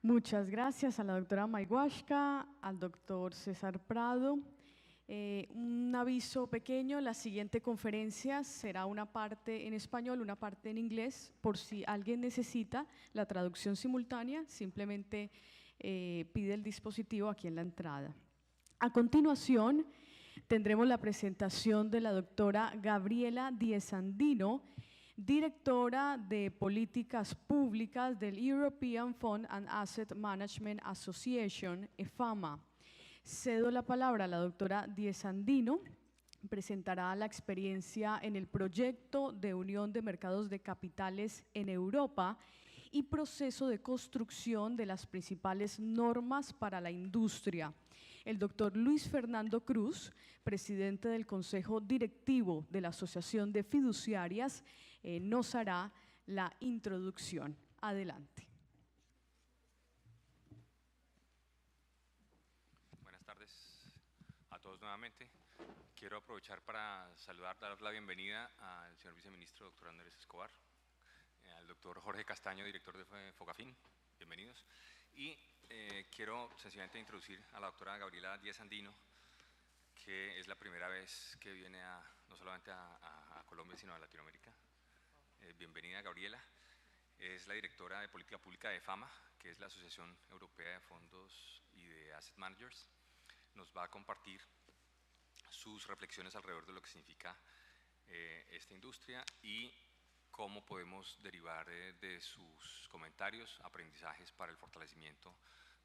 Muchas gracias a la doctora Mayhuashka, al doctor César Prado. Un aviso pequeño, la siguiente conferencia será una parte en español, una parte en inglés, por si alguien necesita la traducción simultánea, simplemente pide el dispositivo aquí en la entrada. A continuación, tendremos la presentación de la doctora Gabriela Diezandino, directora de Políticas Públicas del European Fund and Asset Management Association, EFAMA. Cedo la palabra a la doctora Diezandino, presentará la experiencia en el proyecto de Unión de Mercados de Capitales en Europa y proceso de construcción de las principales normas para la industria. El doctor Luis Fernando Cruz, presidente del Consejo Directivo de la Asociación de Fiduciarias, nos hará la introducción. Adelante. Buenas tardes a todos nuevamente. Quiero aprovechar para saludar, dar la bienvenida al señor viceministro, doctor Andrés Escobar, al doctor Jorge Castaño, director de Fogafín, bienvenidos. Y quiero sencillamente introducir a la doctora Gabriela Diezandino, que es la primera vez que viene no solamente a Colombia, sino a Latinoamérica. Bienvenida, Gabriela. Es la directora de Política Pública de EFAMA, que es la Asociación Europea de Fondos y de Asset Managers. Nos va a compartir sus reflexiones alrededor de lo que significa esta industria y cómo podemos derivar de sus comentarios aprendizajes para el fortalecimiento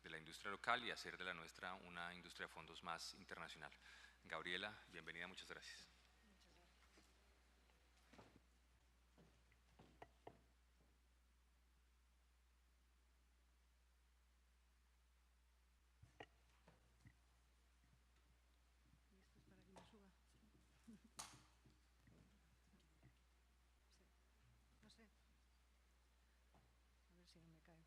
de la industria local y hacer de la nuestra una industria de fondos más internacional. Gabriela, bienvenida, muchas gracias. Si no me caigo.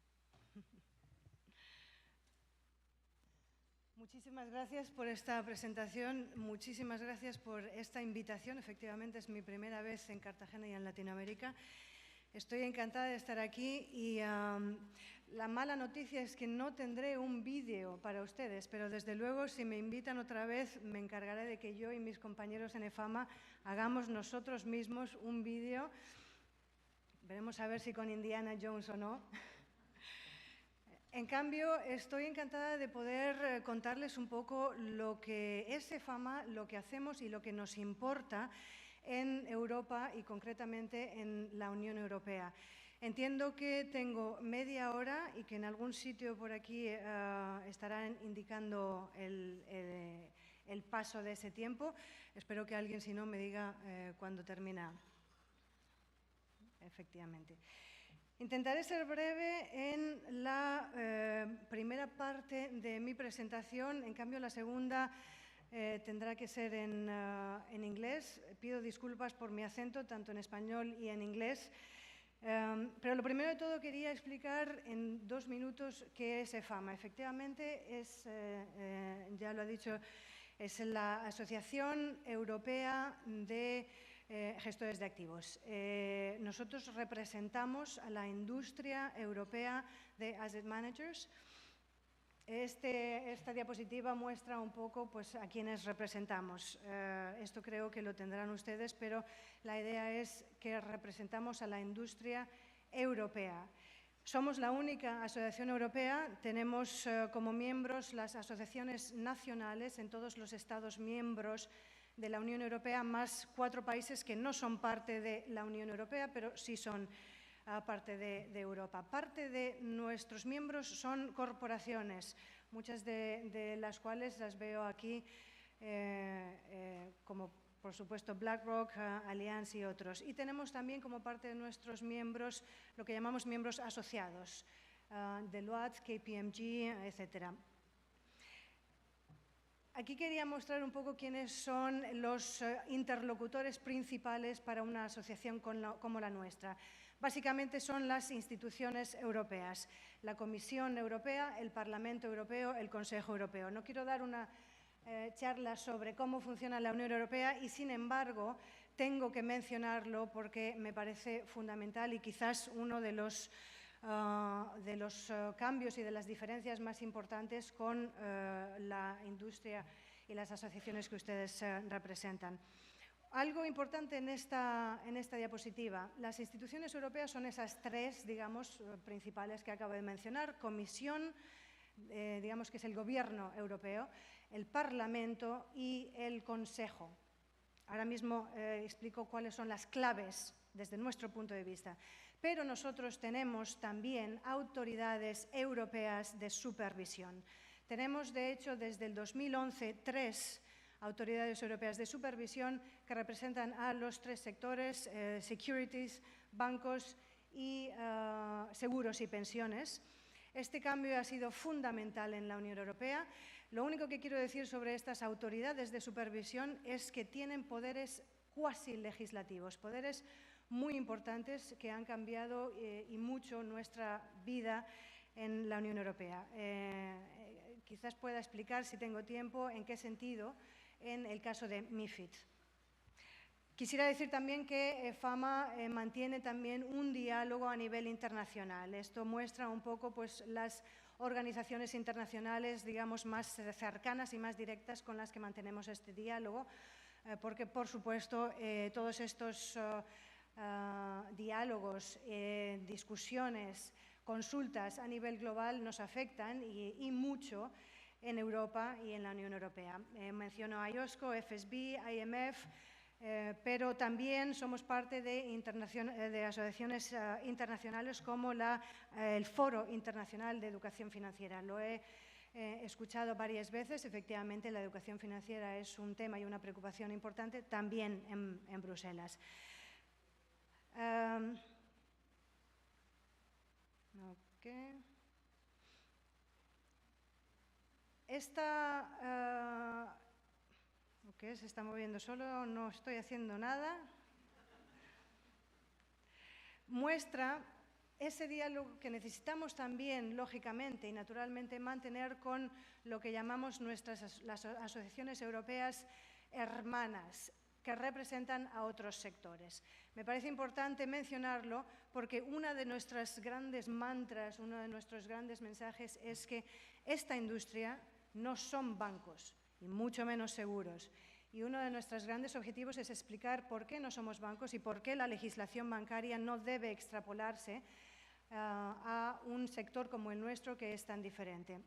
Muchísimas gracias por esta presentación, muchísimas gracias por esta invitación. Efectivamente, es mi primera vez en Cartagena y en Latinoamérica. Estoy encantada de estar aquí y la mala noticia es que no tendré un vídeo para ustedes, pero desde luego si me invitan otra vez me encargaré de que yo y mis compañeros en EFAMA hagamos nosotros mismos un vídeo. Veremos a ver si con Indiana Jones o no. En cambio, estoy encantada de poder contarles un poco lo que es EFAMA, lo que hacemos y lo que nos importa en Europa y concretamente en la Unión Europea. Entiendo que tengo media hora y que en algún sitio por aquí estarán indicando el paso de ese tiempo. Espero que alguien, si no, me diga cuándo termina. Efectivamente. Intentaré ser breve en la primera parte de mi presentación, en cambio la segunda tendrá que ser en inglés. Pido disculpas por mi acento, tanto en español y en inglés. Pero lo primero de todo quería explicar en 2 minutos qué es EFAMA. Efectivamente, ya lo ha dicho, es la Asociación Europea de Gestores de Activos. Nosotros representamos a la industria europea de Asset Managers. Esta diapositiva muestra un poco pues, a quienes representamos. Esto creo que lo tendrán ustedes, pero la idea es que representamos a la industria europea. Somos la única asociación europea, tenemos como miembros las asociaciones nacionales en todos los Estados miembros de la Unión Europea, más 4 países que no son parte de la Unión Europea, pero sí son parte de Europa. Parte de nuestros miembros son corporaciones, muchas de las cuales las veo aquí, como por supuesto BlackRock, Allianz y otros. Y tenemos también como parte de nuestros miembros lo que llamamos miembros asociados, Deloitte, KPMG, etcétera. Aquí quería mostrar un poco quiénes son los interlocutores principales para una asociación como la nuestra. Básicamente son las instituciones europeas, la Comisión Europea, el Parlamento Europeo, el Consejo Europeo. No quiero dar una charla sobre cómo funciona la Unión Europea y, sin embargo, tengo que mencionarlo porque me parece fundamental y quizás uno de los de los cambios y de las diferencias más importantes con la industria y las asociaciones que ustedes representan. Algo importante en esta diapositiva, las instituciones europeas son esas tres, digamos, principales que acabo de mencionar: Comisión, digamos que es el Gobierno europeo, el Parlamento y el Consejo. Ahora mismo explico cuáles son las claves desde nuestro punto de vista. Pero nosotros tenemos también autoridades europeas de supervisión. Tenemos, de hecho, desde el 2011, 3 autoridades europeas de supervisión que representan a los 3 sectores, securities, bancos y seguros y pensiones. Este cambio ha sido fundamental en la Unión Europea. Lo único que quiero decir sobre estas autoridades de supervisión es que tienen poderes cuasi legislativos, poderes muy importantes que han cambiado y mucho nuestra vida en la Unión Europea. Quizás pueda explicar, si tengo tiempo, en qué sentido en el caso de MiFID. Quisiera decir también que FAMA mantiene también un diálogo a nivel internacional. Esto muestra un poco pues, las organizaciones internacionales, digamos, más cercanas y más directas con las que mantenemos este diálogo, porque, por supuesto, todos estos diálogos, discusiones, consultas a nivel global nos afectan y mucho en Europa y en la Unión Europea. Menciono a IOSCO, FSB, IMF, pero también somos parte de asociaciones internacionales como el Foro Internacional de Educación Financiera. Lo he escuchado varias veces. Efectivamente, la educación financiera es un tema y una preocupación importante también en Bruselas. Se está moviendo solo, no estoy haciendo nada. Muestra ese diálogo que necesitamos también, lógicamente y naturalmente, mantener con lo que llamamos las asociaciones europeas hermanas, que representan a otros sectores. Me parece importante mencionarlo porque una de nuestras grandes mantras, uno de nuestros grandes mensajes es que esta industria no son bancos, y mucho menos seguros. Y uno de nuestros grandes objetivos es explicar por qué no somos bancos y por qué la legislación bancaria no debe extrapolarse a un sector como el nuestro, que es tan diferente.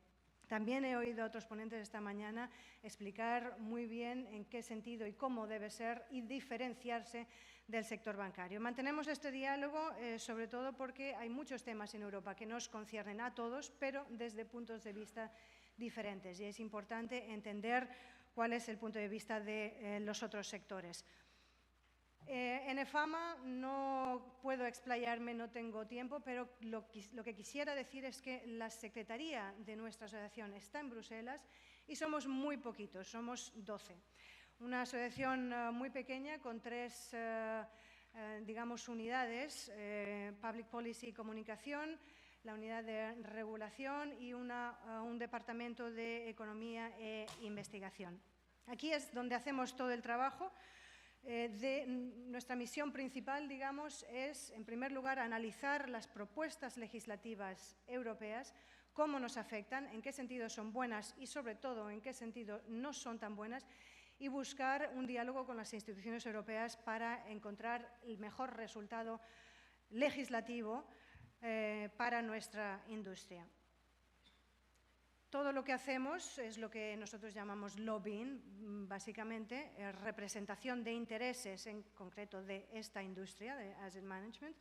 También he oído a otros ponentes esta mañana explicar muy bien en qué sentido y cómo debe ser y diferenciarse del sector bancario. Mantenemos este diálogo sobre todo porque hay muchos temas en Europa que nos conciernen a todos, pero desde puntos de vista diferentes, y es importante entender cuál es el punto de vista de los otros sectores. En EFAMA no puedo explayarme, no tengo tiempo, pero lo que quisiera decir es que la secretaría de nuestra asociación está en Bruselas y somos muy poquitos, somos 12. Una asociación muy pequeña con 3, digamos, unidades, Public Policy y Comunicación, la unidad de regulación y un departamento de economía e investigación. Aquí es donde hacemos todo el trabajo. Nuestra misión principal, digamos, es, en primer lugar, analizar las propuestas legislativas europeas, cómo nos afectan, en qué sentido son buenas y, sobre todo, en qué sentido no son tan buenas, y buscar un diálogo con las instituciones europeas para encontrar el mejor resultado legislativo para nuestra industria. Todo lo que hacemos es lo que nosotros llamamos lobbying, básicamente, representación de intereses, en concreto de esta industria, de asset management.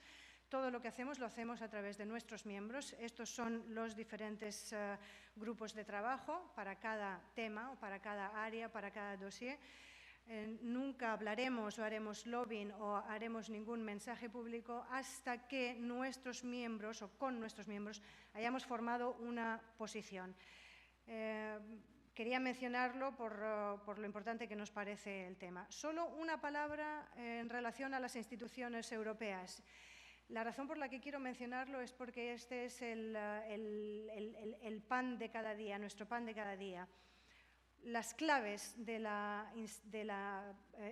Todo lo que hacemos lo hacemos a través de nuestros miembros. Estos son los diferentes grupos de trabajo para cada tema o para cada área, para cada dossier. Nunca hablaremos o haremos lobbying o haremos ningún mensaje público hasta que nuestros miembros o con nuestros miembros hayamos formado una posición. Quería mencionarlo por lo importante que nos parece el tema. Solo una palabra en relación a las instituciones europeas. La razón por la que quiero mencionarlo es porque este es el pan de cada día, nuestro pan de cada día. las claves de la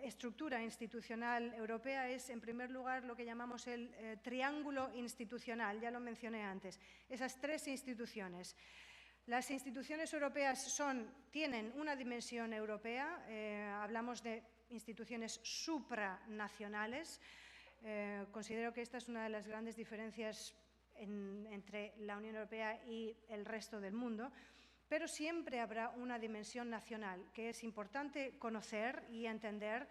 estructura institucional europea es, en primer lugar, lo que llamamos el triángulo institucional, ya lo mencioné antes, esas tres instituciones. Las instituciones europeas tienen una dimensión europea, hablamos de instituciones supranacionales. Considero que esta es una de las grandes diferencias entre la Unión Europea y el resto del mundo, pero siempre habrá una dimensión nacional que es importante conocer y entender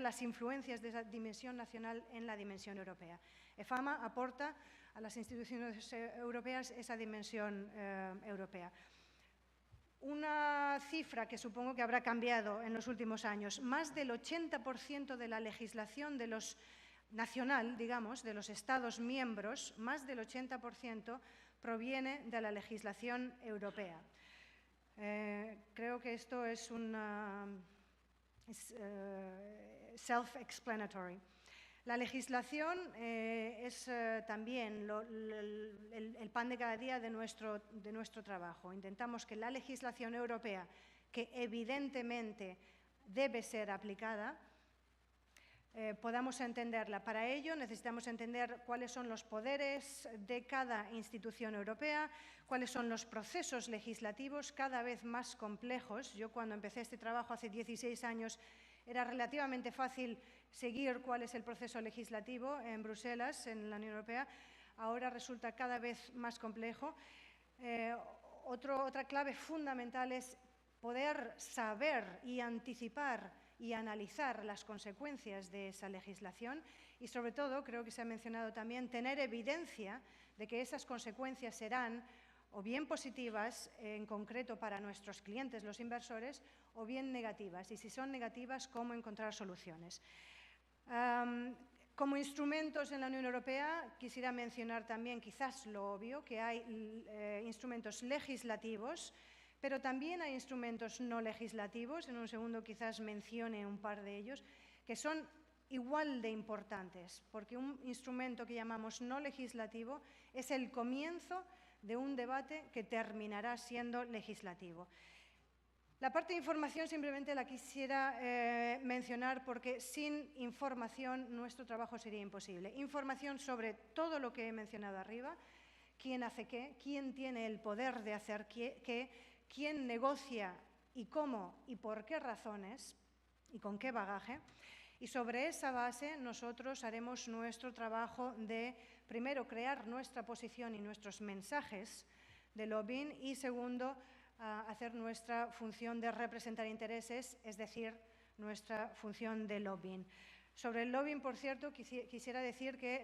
las influencias de esa dimensión nacional en la dimensión europea. EFAMA aporta a las instituciones europeas esa dimensión europea. Una cifra que supongo que habrá cambiado en los últimos años: más del 80% de la legislación nacional, digamos, de los Estados miembros, más del 80% proviene de la legislación europea. Creo que esto es self-explanatory. La legislación es también el pan de cada día de nuestro trabajo. Intentamos que la legislación europea, que evidentemente debe ser aplicada, podamos entenderla. Para ello necesitamos entender cuáles son los poderes de cada institución europea, cuáles son los procesos legislativos cada vez más complejos. Yo, cuando empecé este trabajo hace 16 años, era relativamente fácil seguir cuál es el proceso legislativo en Bruselas, en la Unión Europea. Ahora resulta cada vez más complejo. Otra clave fundamental es poder saber y anticipar y analizar las consecuencias de esa legislación y, sobre todo, creo que se ha mencionado también, tener evidencia de que esas consecuencias serán o bien positivas, en concreto para nuestros clientes, los inversores, o bien negativas. Y si son negativas, cómo encontrar soluciones. Como instrumentos en la Unión Europea, quisiera mencionar también, quizás lo obvio, que hay instrumentos legislativos, pero también hay instrumentos no legislativos. En un segundo quizás mencione un par de ellos, que son igual de importantes, porque un instrumento que llamamos no legislativo es el comienzo de un debate que terminará siendo legislativo. La parte de información simplemente la quisiera mencionar porque sin información nuestro trabajo sería imposible. Información sobre todo lo que he mencionado arriba: quién hace qué, quién tiene el poder de hacer qué, quién negocia y cómo y por qué razones y con qué bagaje. Y sobre esa base nosotros haremos nuestro trabajo de, primero, crear nuestra posición y nuestros mensajes de lobbying y, segundo, hacer nuestra función de representar intereses, es decir, nuestra función de lobbying. Sobre el lobbying, por cierto, quisiera decir que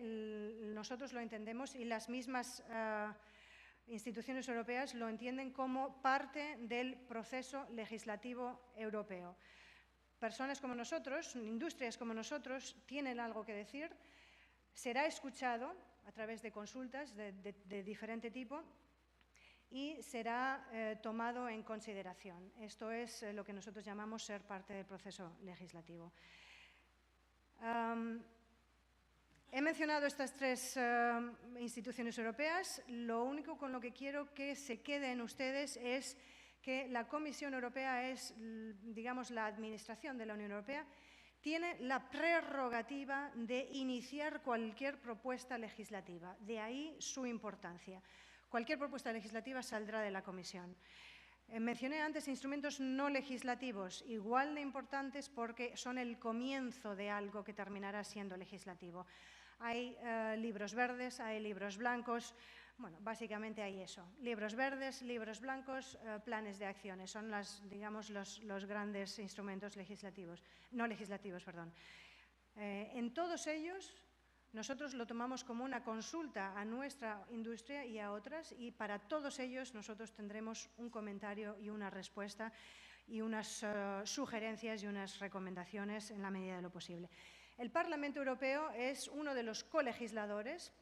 nosotros lo entendemos y las mismas instituciones europeas lo entienden como parte del proceso legislativo europeo. Personas como nosotros, industrias como nosotros, tienen algo que decir, será escuchado a través de consultas de diferente tipo y será tomado en consideración. Esto es lo que nosotros llamamos ser parte del proceso legislativo. He mencionado estas tres instituciones europeas. Lo único con lo que quiero que se quede en ustedes es que la Comisión Europea es, digamos, la administración de la Unión Europea, tiene la prerrogativa de iniciar cualquier propuesta legislativa. De ahí su importancia. Cualquier propuesta legislativa saldrá de la Comisión. Mencioné antes instrumentos no legislativos, igual de importantes porque son el comienzo de algo que terminará siendo legislativo. Hay libros verdes, hay libros blancos. Bueno, básicamente hay eso: libros verdes, libros blancos, planes de acciones. Son digamos, los grandes instrumentos legislativos, no legislativos, perdón. En todos ellos, nosotros lo tomamos como una consulta a nuestra industria y a otras, y para todos ellos nosotros tendremos un comentario y una respuesta y unas sugerencias y unas recomendaciones en la medida de lo posible. El Parlamento Europeo es uno de los colegisladores,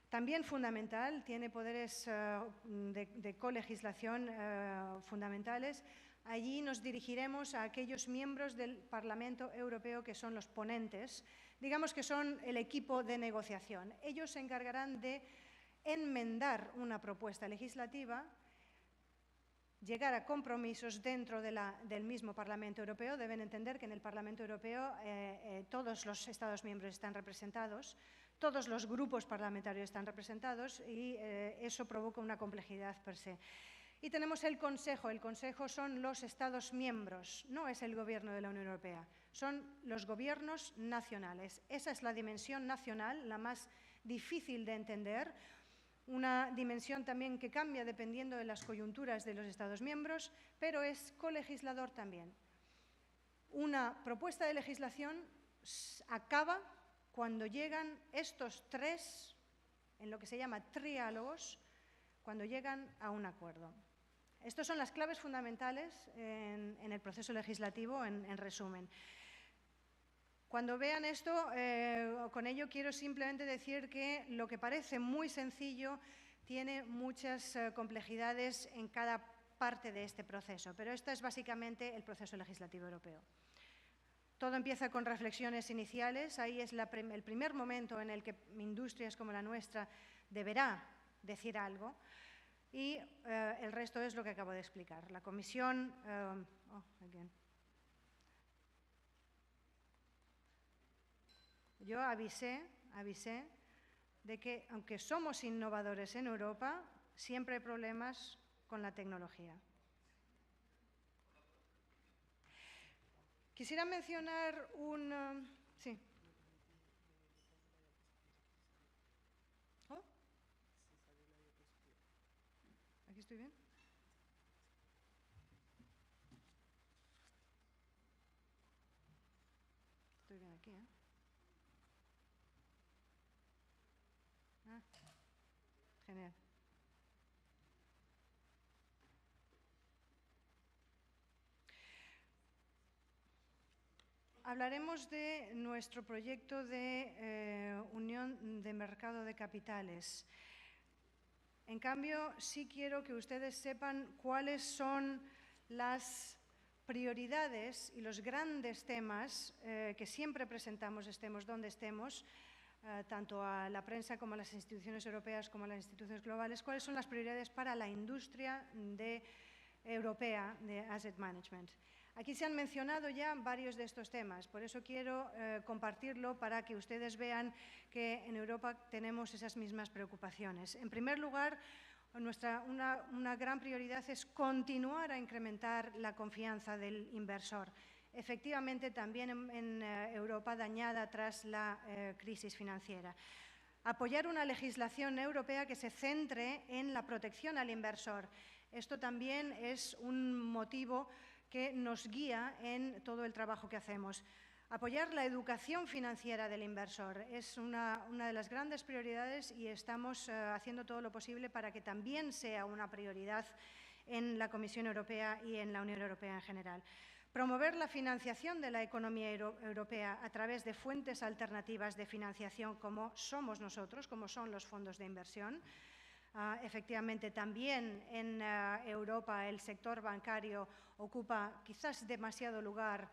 también fundamental, tiene poderes de colegislación fundamentales. Allí nos dirigiremos a aquellos miembros del Parlamento Europeo que son los ponentes, digamos que son el equipo de negociación. Ellos se encargarán de enmendar una propuesta legislativa llegar a compromisos dentro del mismo Parlamento Europeo. Deben entender que en el Parlamento Europeo todos los Estados miembros están representados, todos los grupos parlamentarios están representados y eso provoca una complejidad per se. Y tenemos el Consejo. El Consejo son los Estados miembros, no es el Gobierno de la Unión Europea, son los gobiernos nacionales. Esa es la dimensión nacional, la más difícil de entender, una dimensión también que cambia dependiendo de las coyunturas de los Estados miembros, pero es colegislador también. Una propuesta de legislación acaba cuando llegan estos tres, en lo que se llama triálogos, cuando llegan a un acuerdo. Estas son las claves fundamentales en el proceso legislativo, en resumen. Cuando vean esto, con ello quiero simplemente decir que lo que parece muy sencillo tiene muchas complejidades en cada parte de este proceso, pero esto es básicamente el proceso legislativo europeo. Todo empieza con reflexiones iniciales, ahí es el primer momento en el que industrias como la nuestra deberá decir algo y el resto es lo que acabo de explicar. La Comisión... Yo avisé de que, aunque somos innovadores en Europa, siempre hay problemas con la tecnología. Quisiera mencionar un... Sí. ¿Oh? ¿Aquí estoy bien? Estoy bien aquí, ¿eh? Genial. Hablaremos de nuestro proyecto de Unión de Mercado de Capitales. En cambio, sí quiero que ustedes sepan cuáles son las prioridades y los grandes temas que siempre presentamos, estemos donde estemos, tanto a la prensa como a las instituciones europeas como a las instituciones globales, cuáles son las prioridades para la industria europea de asset management. Aquí se han mencionado ya varios de estos temas, por eso quiero compartirlo para que ustedes vean que en Europa tenemos esas mismas preocupaciones. En primer lugar, una gran prioridad es continuar a incrementar la confianza del inversor. Efectivamente, también en Europa dañada tras la crisis financiera. Apoyar una legislación europea que se centre en la protección al inversor. Esto también es un motivo que nos guía en todo el trabajo que hacemos. Apoyar la educación financiera del inversor es una de las grandes prioridades y estamos haciendo todo lo posible para que también sea una prioridad en la Comisión Europea y en la Unión Europea en general. Promover la financiación de la economía europea a través de fuentes alternativas de financiación como somos nosotros, como son los fondos de inversión. Efectivamente, también en Europa el sector bancario ocupa quizás demasiado lugar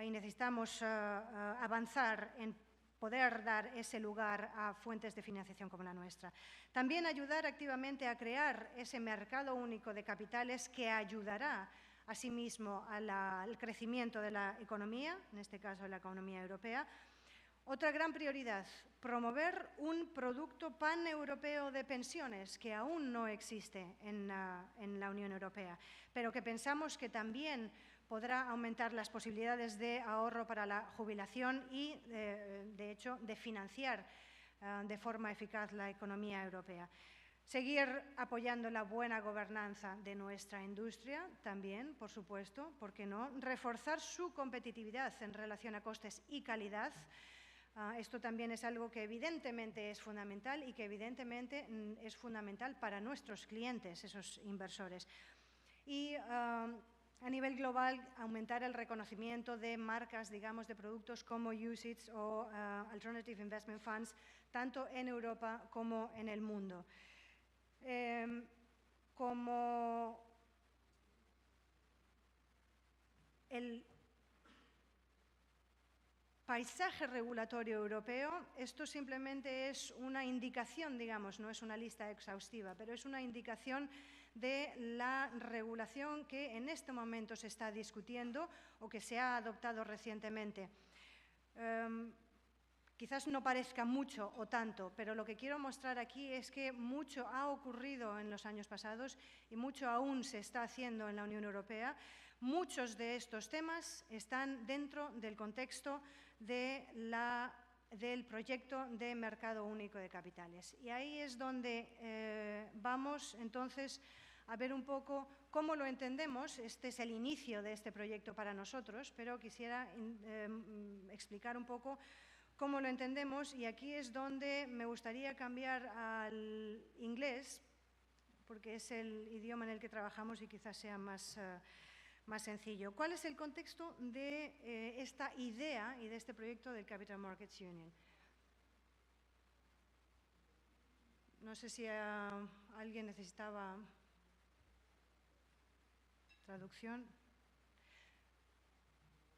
y necesitamos avanzar en poder dar ese lugar a fuentes de financiación como la nuestra. También ayudar activamente a crear ese mercado único de capitales que ayudará asimismo al crecimiento de la economía, en este caso la economía europea. Otra gran prioridad, promover un producto paneuropeo de pensiones que aún no existe en la Unión Europea, pero que pensamos que también podrá aumentar las posibilidades de ahorro para la jubilación y, de hecho, de financiar de forma eficaz la economía europea. Seguir apoyando la buena gobernanza de nuestra industria, también, por supuesto, ¿por qué no? Reforzar su competitividad en relación a costes y calidad. Esto también es algo que evidentemente es fundamental y que evidentemente es fundamental para nuestros clientes, esos inversores. Y a nivel global, aumentar el reconocimiento de marcas, digamos, de productos como UCITS o Alternative Investment Funds, tanto en Europa como en el mundo. Como paisaje regulatorio europeo, esto simplemente es una indicación, digamos, no es una lista exhaustiva, pero es una indicación de la regulación que en este momento se está discutiendo o que se ha adoptado recientemente. Quizás no parezca mucho o tanto, pero lo que quiero mostrar aquí es que mucho ha ocurrido en los años pasados y mucho aún se está haciendo en la Unión Europea. Muchos de estos temas están dentro del contexto del proyecto de mercado único de capitales. Y ahí es donde vamos entonces a ver un poco cómo lo entendemos. Este es el inicio de este proyecto para nosotros, pero quisiera explicar un poco cómo lo entendemos, y aquí es donde me gustaría cambiar al inglés, porque es el idioma en el que trabajamos y quizás sea más sencillo. ¿Cuál es el contexto de esta idea y de este proyecto del Capital Markets Union? No sé si alguien necesitaba traducción.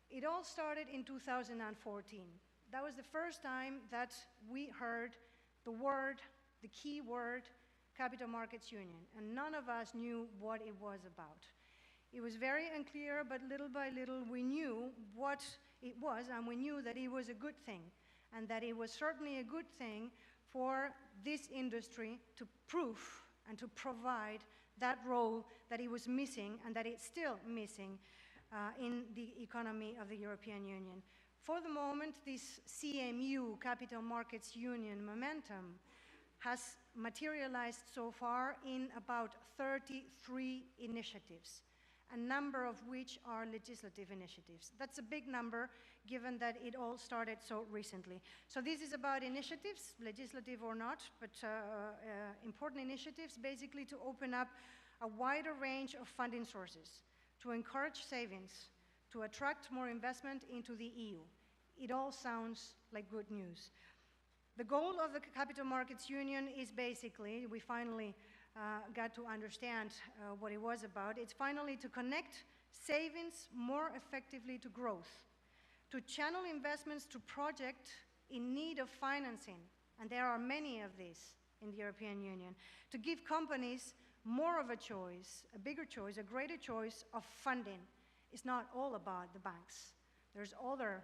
It all started in 2014. That was the first time that we heard the word, the key word, Capital Markets Union, and none of us knew what it was about. It was very unclear, but little by little we knew what it was, and we knew that it was a good thing, and that it was certainly a good thing for this industry to prove and to provide that role that it was missing and that it's still missing in the economy of the European Union. For the moment, this CMU, Capital Markets Union momentum, has materialized so far in about 33 initiatives, a number of which are legislative initiatives. That's a big number, given that it all started so recently. So this is about initiatives, legislative or not, but important initiatives, basically to open up a wider range of funding sources, to encourage savings, to attract more investment into the EU. It all sounds like good news. The goal of the Capital Markets Union is basically, we finally got to understand what it was about. It's finally to connect savings more effectively to growth, to channel investments to projects in need of financing, and there are many of these in the European Union, to give companies more of a choice, a bigger choice, a greater choice of funding. It's not all about the banks. There's other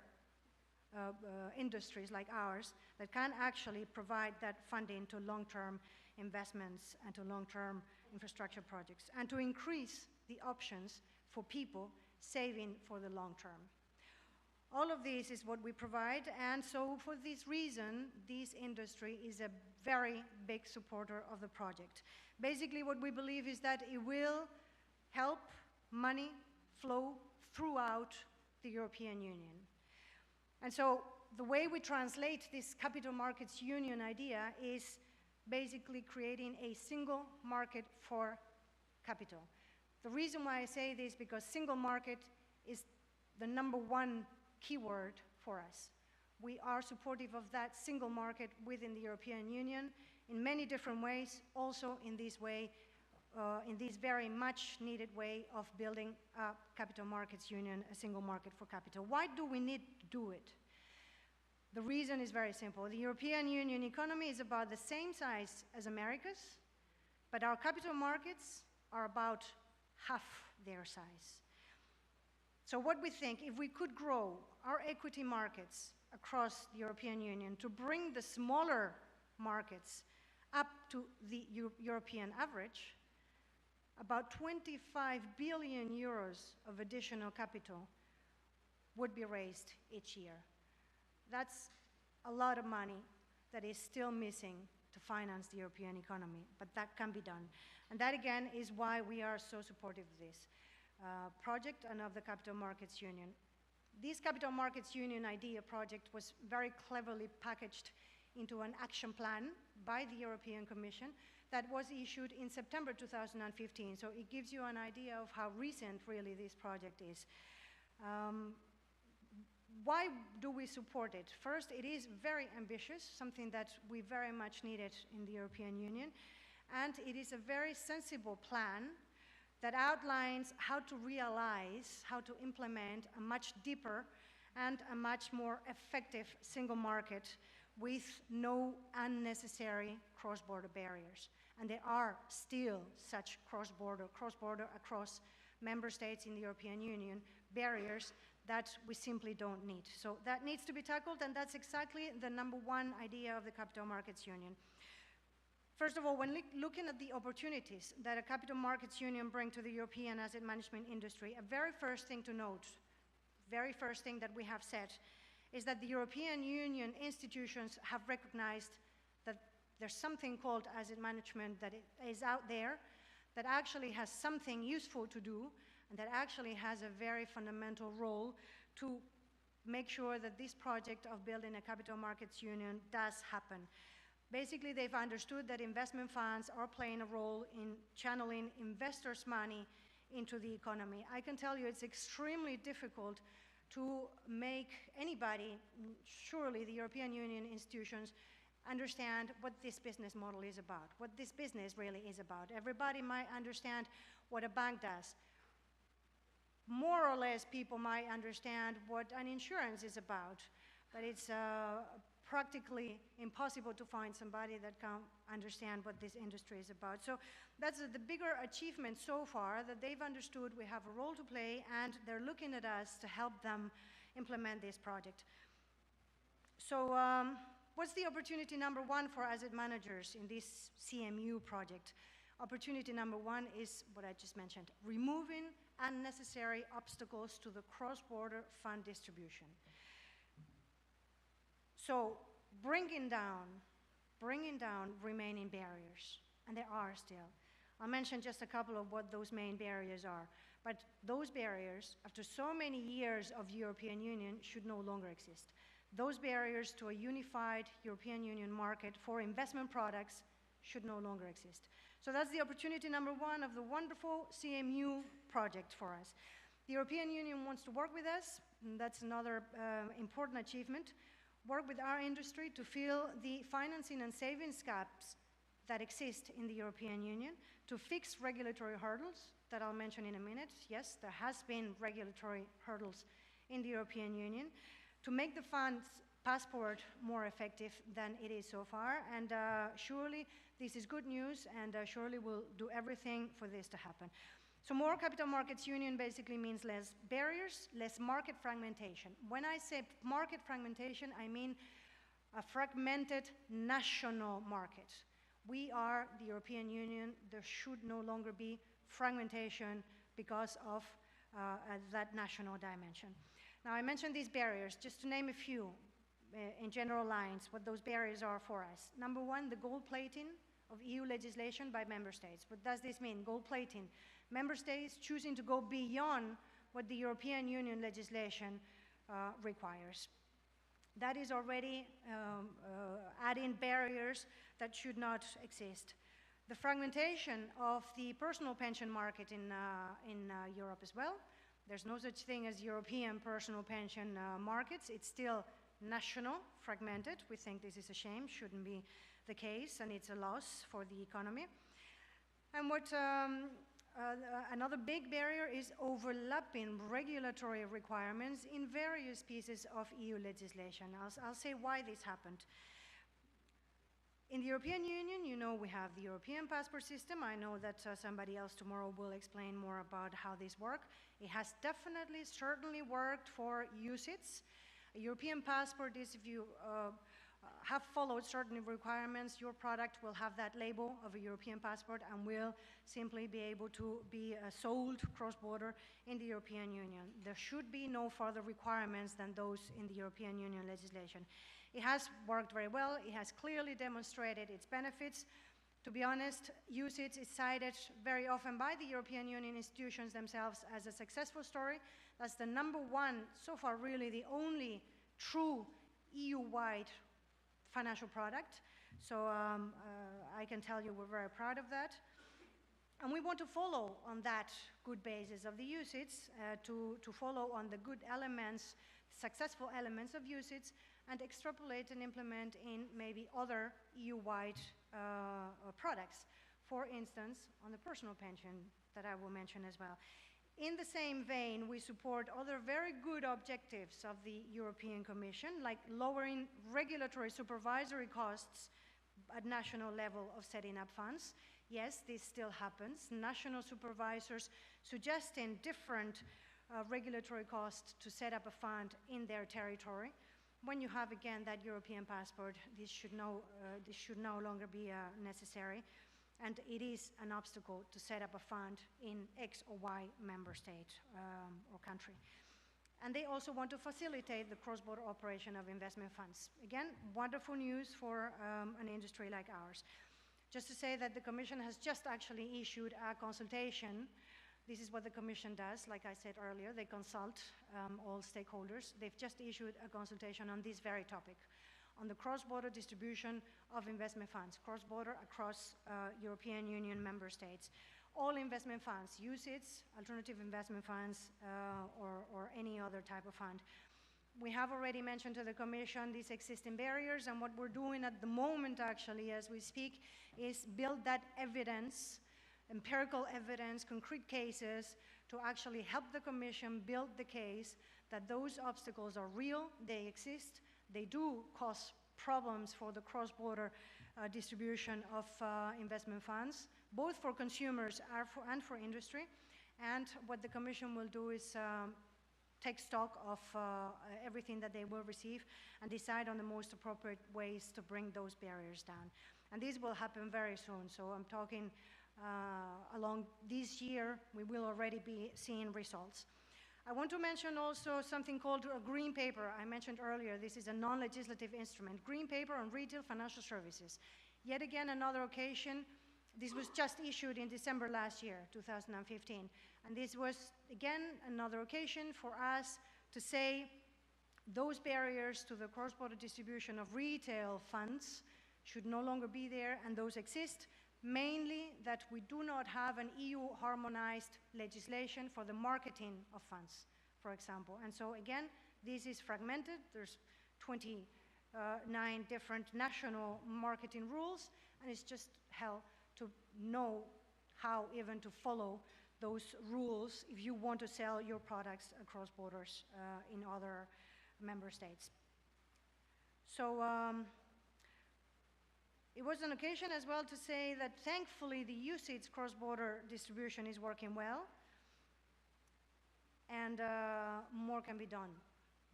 industries like ours that can actually provide that funding to long-term investments and to long-term infrastructure projects, and to increase the options for people saving for the long term. All of this is what we provide, and so for this reason, this industry is a very big supporter of the project. Basically, what we believe is that it will help money flow throughout the European Union. And so the way we translate this Capital Markets Union idea is basically creating a single market for capital. The reason why I say this is because single market is the #1 keyword for us. We are supportive of that single market within the European Union in many different ways, also in this way, in this very much needed way of building a Capital Markets Union, a single market for capital. Why do we need to do it? The reason is very simple. The European Union economy is about the same size as America's, but our capital markets are about half their size. So what we think, if we could grow our equity markets across the European Union to bring the smaller markets up to the European average, about 25 billion euros of additional capital would be raised each year. That's a lot of money that is still missing to finance the European economy, but that can be done. And that, again, is why we are so supportive of this project and of the Capital Markets Union. This Capital Markets Union idea project was very cleverly packaged into an action plan by the European Commission that was issued in September 2015. So it gives you an idea of how recent really this project is. Why do we support it? First, it is very ambitious, something that we very much needed in the European Union, and it is a very sensible plan that outlines how to realize, how to implement a much deeper and a much more effective single market with no unnecessary cross-border barriers. And there are still such cross-border across member states in the European Union, barriers that we simply don't need. So that needs to be tackled, and that's exactly the number one idea of the Capital Markets Union. First of all, when looking at the opportunities that a Capital Markets Union brings to the European asset management industry, a very first thing to note, very first thing that we have said, is that the European Union institutions have recognized that there's something called asset management that is out there, that actually has something useful to do, and that actually has a very fundamental role to make sure that this project of building a Capital Markets Union does happen. Basically, they've understood that investment funds are playing a role in channeling investors' money into the economy. I can tell you it's extremely difficult to make anybody, surely the European Union institutions, understand what this business model is about, what this business really is about. Everybody might understand what a bank does. More or less, people might understand what an insurance is about, but it's practically impossible to find somebody that can understand what this industry is about. So that's the bigger achievement so far, that they've understood we have a role to play, and they're looking at us to help them implement this project. So what's the opportunity number one for asset managers in this CMU project? Opportunity number one is what I just mentioned, removing unnecessary obstacles to the cross-border fund distribution. So bringing down remaining barriers, and there are still. I'll mention just a couple of what those main barriers are. But those barriers, after so many years of the European Union, should no longer exist. Those barriers to a unified European Union market for investment products should no longer exist. So that's the opportunity number one of the wonderful CMU project for us. The European Union wants to work with us, and that's another important achievement. Work with our industry to fill the financing and savings gaps that exist in the European Union, to fix regulatory hurdles that I'll mention in a minute. Yes, there has been regulatory hurdles in the European Union, to make the funds passport more effective than it is so far, and surely this is good news, and surely we'll do everything for this to happen. So more Capital Markets Union basically means less barriers, less market fragmentation. When I say market fragmentation, I mean a fragmented national market. We are the European Union. There should no longer be fragmentation because of that national dimension. Now, I mentioned these barriers, just to name a few in general lines, what those barriers are for us. Number one, the gold plating of EU legislation by member states. What does this mean, gold plating? Member states choosing to go beyond what the European Union legislation requires. That is already adding barriers that should not exist. The fragmentation of the personal pension market in Europe as well. There's no such thing as European personal pension markets. It's still national, fragmented. We think this is a shame, shouldn't be the case, and it's a loss for the economy. And what another big barrier is overlapping regulatory requirements in various pieces of EU legislation. I'll say why this happened. In the European Union, you know, we have the European passport system. I know that somebody else tomorrow will explain more about how this works. It has definitely, certainly worked for UCITS. A European passport is if you have followed certain requirements, your product will have that label of a European passport and will simply be able to be sold cross-border in the European Union. There should be no further requirements than those in the European Union legislation. It has worked very well. It has clearly demonstrated its benefits. To be honest, UCITS is cited very often by the European Union institutions themselves as a successful story. That's the number one, so far really the only true EU-wide financial product. So I can tell you we're very proud of that. And we want to follow on that good basis of the UCITS, to follow on the good elements, successful elements of UCITS, and extrapolate and implement in maybe other EU-wide products. For instance, on the personal pension that I will mention as well. In the same vein, we support other very good objectives of the European Commission, like lowering regulatory supervisory costs at national level of setting up funds. Yes, this still happens. National supervisors suggesting different regulatory costs to set up a fund in their territory. When you have, again, that European passport, this should no longer be necessary. And it is an obstacle to set up a fund in X or Y member state or country. And they also want to facilitate the cross-border operation of investment funds. Again, wonderful news for an industry like ours. Just to say that the Commission has just actually issued a consultation. This is what the Commission does. Like I said earlier, they consult all stakeholders. They've just issued a consultation on this very topic, on the cross-border distribution of investment funds, cross-border across European Union member states. All investment funds, UCITS, alternative investment funds, or any other type of fund. We have already mentioned to the Commission these existing barriers, and what we're doing at the moment, actually, as we speak, is build that evidence, empirical evidence, concrete cases, to actually help the Commission build the case that those obstacles are real, they exist, they do cause problems for the cross-border distribution of investment funds, both for consumers and for industry. And what the Commission will do is take stock of everything that they will receive and decide on the most appropriate ways to bring those barriers down. And this will happen very soon. So I'm talking along this year, we will already be seeing results. I want to mention also something called a green paper. I mentioned earlier, this is a non-legislative instrument. Green paper on retail financial services. Yet again, another occasion. This was just issued in December last year, 2015. And this was, again, another occasion for us to say those barriers to the cross-border distribution of retail funds should no longer be there, and those exist. Mainly that we do not have an EU harmonized legislation for the marketing of funds, for example. And so again, this is fragmented. There's 29 different national marketing rules, and it's just hell to know how even to follow those rules if you want to sell your products across borders in other member states. So, it was an occasion as well to say that thankfully the UCITS cross-border distribution is working well, and more can be done,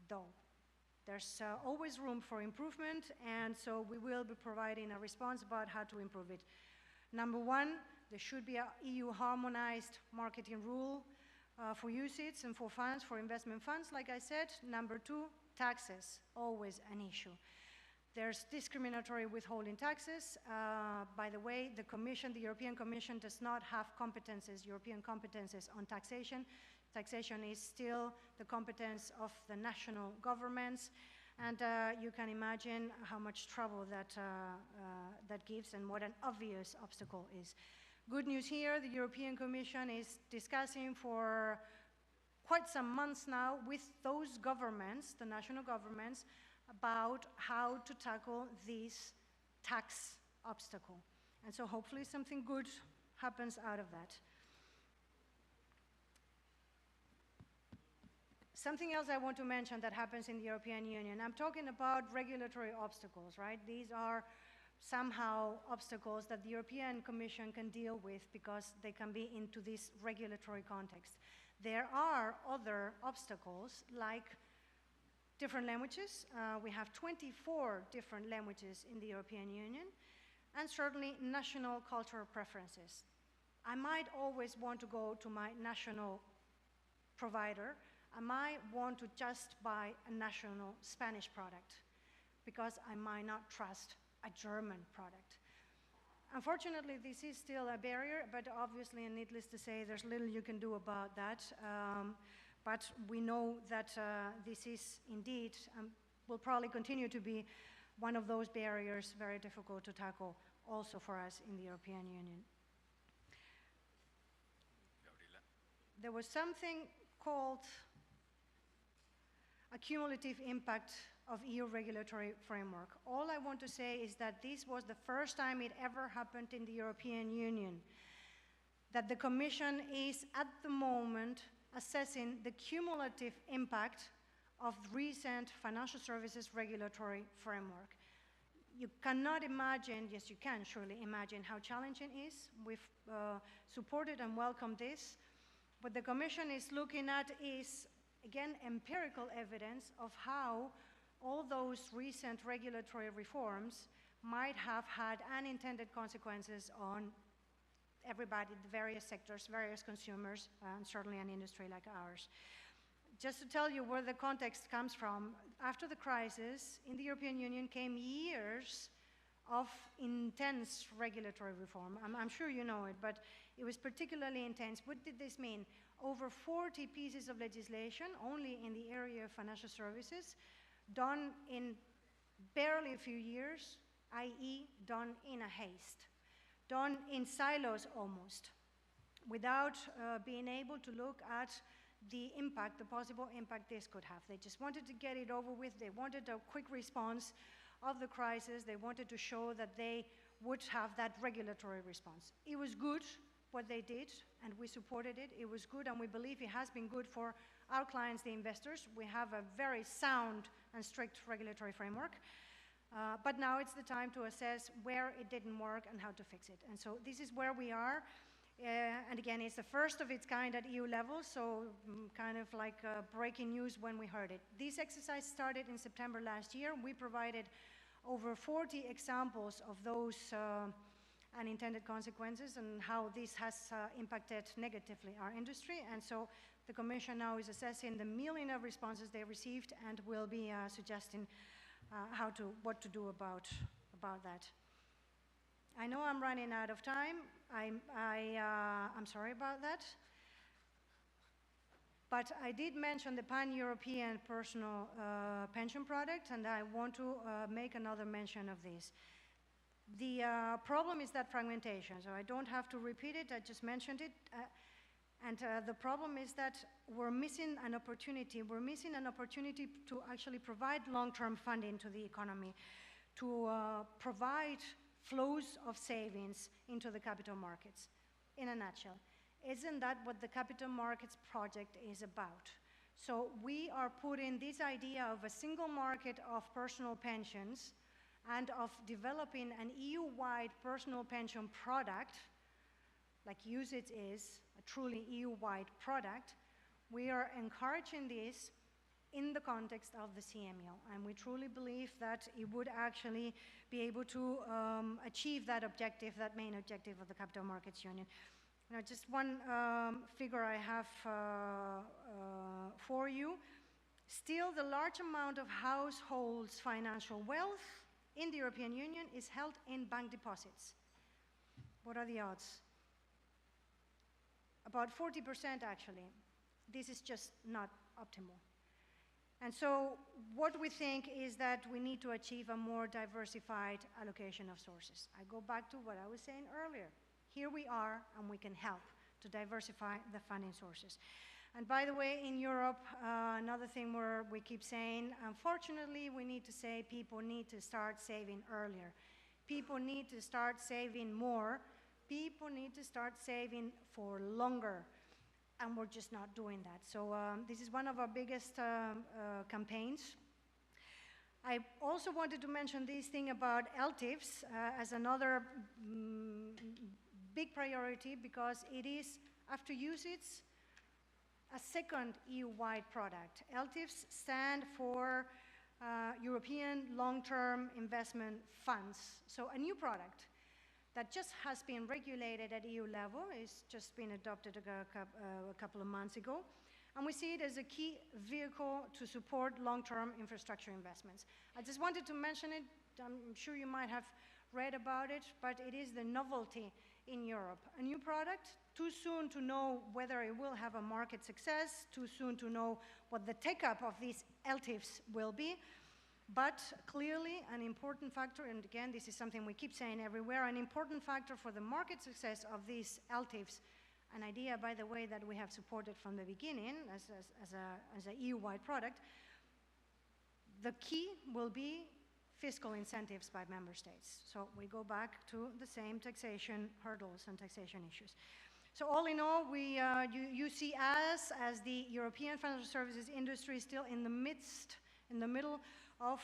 though. There's always room for improvement, and so we will be providing a response about how to improve it. Number one, there should be an EU harmonized marketing rule for UCITS and for funds, for investment funds, like I said. Number two, taxes, always an issue. There's discriminatory withholding taxes. By the way, the Commission, the European Commission, does not have competences, European competences on taxation. Taxation is still the competence of the national governments, and you can imagine how much trouble that gives and what an obvious obstacle is. Good news here, the European Commission is discussing for quite some months now with those governments, the national governments, about how to tackle this tax obstacle. And so hopefully something good happens out of that. Something else I want to mention that happens in the European Union, I'm talking about regulatory obstacles, right? These are somehow obstacles that the European Commission can deal with because they can be into this regulatory context. There are other obstacles like different languages. We have 24 different languages in the European Union, and certainly national cultural preferences. I might always want to go to my national provider. I might want to just buy a national Spanish product because I might not trust a German product. Unfortunately, this is still a barrier, but obviously, and needless to say, there's little you can do about that. But we know that this is indeed, will probably continue to be one of those barriers very difficult to tackle also for us in the European Union. Gabriela. There was something called a cumulative impact of EU regulatory framework. All I want to say is that this was the first time it ever happened in the European Union, that the Commission is at the moment assessing the cumulative impact of recent financial services regulatory framework. You cannot imagine, yes you can surely imagine how challenging it is. We've supported and welcomed this. What the Commission is looking at is, again, empirical evidence of how all those recent regulatory reforms might have had unintended consequences on everybody, the various sectors, various consumers, and certainly an industry like ours. Just to tell you where the context comes from, after the crisis, in the European Union came years of intense regulatory reform. I'm sure you know it, but it was particularly intense. What did this mean? Over 40 pieces of legislation, only in the area of financial services, done in barely a few years, i.e. done in a haste, done in silos almost, without being able to look at the impact, the possible impact this could have. They just wanted to get it over with. They wanted a quick response of the crisis. They wanted to show that they would have that regulatory response. It was good what they did, and we supported it. It was good, and we believe it has been good for our clients, the investors. We have a very sound and strict regulatory framework. But now it's the time to assess where it didn't work and how to fix it. And so this is where we are. And again, it's the first of its kind at EU level, so kind of like breaking news when we heard it. This exercise started in September last year. We provided over 40 examples of those unintended consequences and how this has impacted negatively our industry. And so the Commission now is assessing the million of responses they received and will be suggesting what to do about that. I know I'm running out of time. I'm sorry about that. But I did mention the pan-European personal pension product, and I want to make another mention of this. The problem is that fragmentation, so I don't have to repeat it, I just mentioned it. And the problem is that we're missing an opportunity. We're missing an opportunity to actually provide long-term funding to the economy, to provide flows of savings into the capital markets. In a nutshell, isn't that what the capital markets project is about? So we are putting this idea of a single market of personal pensions and of developing an EU-wide personal pension product, like UCITS is, a truly EU-wide product. We are encouraging this in the context of the CMU, and we truly believe that it would actually be able to achieve that objective, that main objective of the Capital Markets Union. Now, just one figure I have for you. Still, the large amount of households' financial wealth in the European Union is held in bank deposits. What are the odds? About 40% actually. This is just not optimal. And so what we think is that we need to achieve a more diversified allocation of sources. I go back to what I was saying earlier. Here we are, and we can help to diversify the funding sources. And by the way, in Europe, another thing we keep saying, unfortunately, we need to say people need to start saving earlier. People need to start saving more. People need to start saving for longer. And we're just not doing that. So this is one of our biggest campaigns. I also wanted to mention this thing about LTIFs as another big priority, because it is, after UCITS, a second EU-wide product. LTIFs stand for European Long-Term Investment Funds. So a new product that just has been regulated at EU level. It's just been adopted a couple of months ago. And we see it as a key vehicle to support long-term infrastructure investments. I just wanted to mention it. I'm sure you might have read about it, but it is the novelty in Europe. A new product, too soon to know whether it will have a market success, too soon to know what the take-up of these LTIFs will be. But clearly an important factor, and again, this is something we keep saying everywhere, an important factor for the market success of these LTIFs, an idea, by the way, that we have supported from the beginning as an EU-wide product. The key will be fiscal incentives by member states. So we go back to the same taxation hurdles and taxation issues. So all in all, you see us as the European financial services industry still in the middle of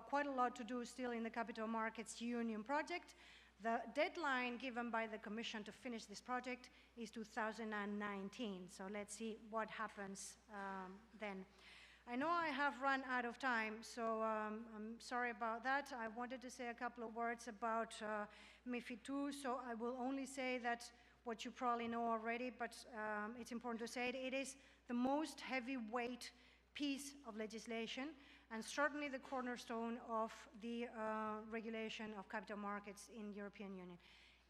quite a lot to do still in the Capital Markets Union project. The deadline given by the Commission to finish this project is 2019, so let's see what happens then. I know I have run out of time, so I'm sorry about that. I wanted to say a couple of words about MiFID II, so I will only say that what you probably know already, but it's important to say it is the most heavyweight piece of legislation and certainly the cornerstone of the regulation of capital markets in European Union.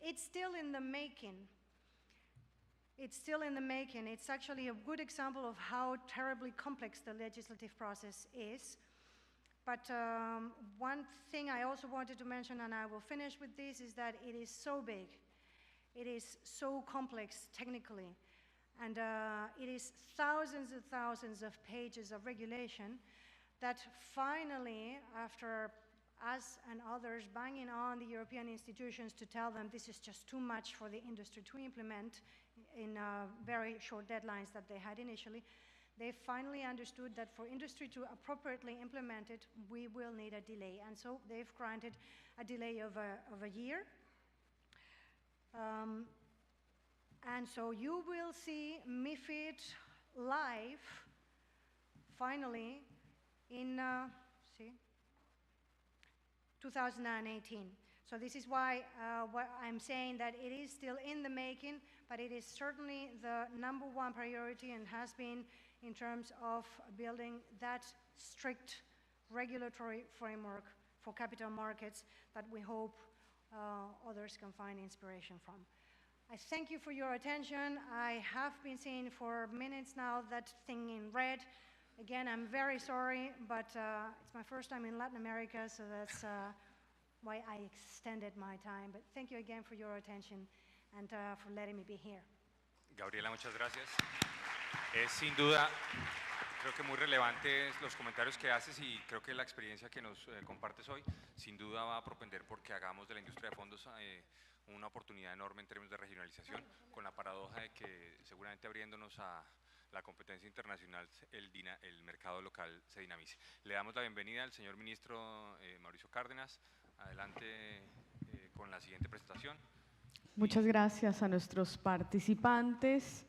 It's still in the making. It's still in the making. It's actually a good example of how terribly complex the legislative process is. But one thing I also wanted to mention, and I will finish with this, is that it is so big. It is so complex technically. And it is thousands and thousands of pages of regulation that finally, after us and others banging on the European institutions to tell them this is just too much for the industry to implement in very short deadlines that they had initially, they finally understood that for industry to appropriately implement it, we will need a delay. And so they've granted a delay of a year. And so you will see MiFID live finally in 2018. So this is why what I'm saying that it is still in the making, but it is certainly the #1 priority and has been in terms of building that strict regulatory framework for capital markets that we hope others can find inspiration from. I thank you for your attention. I have been seeing for minutes now that thing in red. Again, I'm very sorry, but it's my first time in Latin America, so that's why I extended my time. But thank you again for your attention and for letting me be here. Gabriela, muchas gracias. Es sin duda, creo que muy relevantes los comentarios que haces y creo que la experiencia que nos compartes hoy sin duda va a propender porque hagamos de la industria de fondos una oportunidad enorme en términos de regionalización, con la paradoja de que seguramente abriéndonos a la competencia internacional, el mercado local se dinamice. Le damos la bienvenida al señor ministro Mauricio Cárdenas. Adelante con la siguiente presentación. Muchas gracias a nuestros participantes.